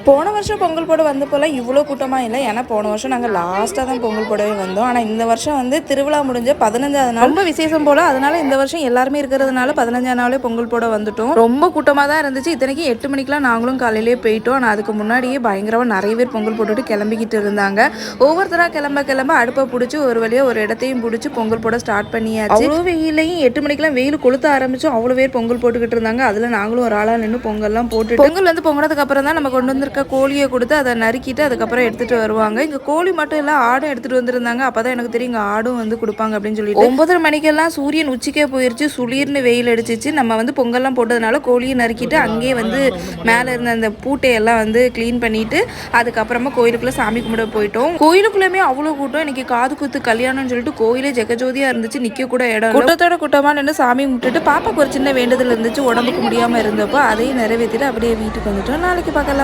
போன வருஷம் பொங்கல் போட வந்தப்போலாம் இவ்வளோ கூட்டமாக இல்லை. ஏன்னா போன வருஷம் நாங்கள் லாஸ்ட்டாக தான் பொங்கல் போடவே வந்தோம். ஆனால் இந்த வருஷம் வந்து திருவிழா முடிஞ்ச 15ஆவது நாள் ரொம்ப விசேஷம் போல். அதனால இந்த வருஷம் எல்லாருமே இருக்கிறதுனால 15ஆம் நாளே பொங்கல் போட வந்துட்டோம். ரொம்ப கூட்டமாக தான் இருந்துச்சு. இத்தனைக்கும் 8 மணிக்கெலாம் நாங்களும் காலையிலேயே போயிட்டோம். ஆனால் அதுக்கு முன்னாடியே பயங்கரமாக நிறைய பேர் பொங்கல் போட்டுட்டு கிளம்பிக்கிட்டு இருந்தாங்க. ஒவ்வொருத்தராக கிளம்ப அடுப்பை பிடிச்சி ஒரு வழியாக ஒரு இடத்தையும் பிடிச்சி பொங்கல் போட ஸ்டார்ட் பண்ணியாச்சு. அவ்வளோ வெயிலையும் 8 மணிக்கெலாம் வெயில் கொளுத்த ஆரம்பிச்சோம். அவ்வளோ பேர் பொங்கல் போட்டுக்கிட்டு இருந்தாங்க. அதில் நாங்களும் ஒரு ஆளாக நின்று பொங்கல்லாம் போட்டு பொங்கல் வந்து பொங்கினதுக்கு அப்புறம் தான் நம்ம கொண்டு வந்திருக்க கோழியை கொடுத்து அதை நறுக்கிட்டு அதுக்கப்புறம் எடுத்துட்டு வருவாங்க. இங்க கோழி மட்டும் இல்ல, ஆடும் எடுத்துட்டு வந்திருந்தாங்க. அப்பதான் எனக்கு தெரியும் இங்க ஆடும் வந்து கொடுப்பாங்க அப்படின்னு சொல்லிட்டு 9:30 மணிக்கெல்லாம் சூரியன் உச்சிக்கே போயிருச்சு. சுளீர்னு வெயில் அடிச்சிச்சு. நம்ம வந்து பொங்கல்லாம் போட்டதுனால கோழியை நறுக்கிட்டு அங்கேயே வந்து மேல இருந்த அந்த பூட்டையெல்லாம் வந்து கிளீன் பண்ணிட்டு அதுக்கப்புறமா கோயிலுக்குள்ள சாமி கும்பிட போயிட்டோம். கோயிலுக்குள்ளயுமே அவ்வளவு கூட்டம். இன்னைக்கு காது குத்து கல்யாணம்னு சொல்லிட்டு கோயிலே ஜெகஜோதியா இருந்துச்சு. நிக்க கூட இடம் கூட்டத்தோட கூட்டமா நின்று சாமி கும்பிட்டுட்டு பாப்பாக்கு ஒரு சின்ன வேண்டுதல் இருந்துச்சு. உடம்புக்கு முடியாம இருந்தப்போ அதையும் நிறைவேற்றிட்டு அப்படியே வீட்டுக்கு வந்துட்டோம். நாளைக்கு பார்க்கலாம்.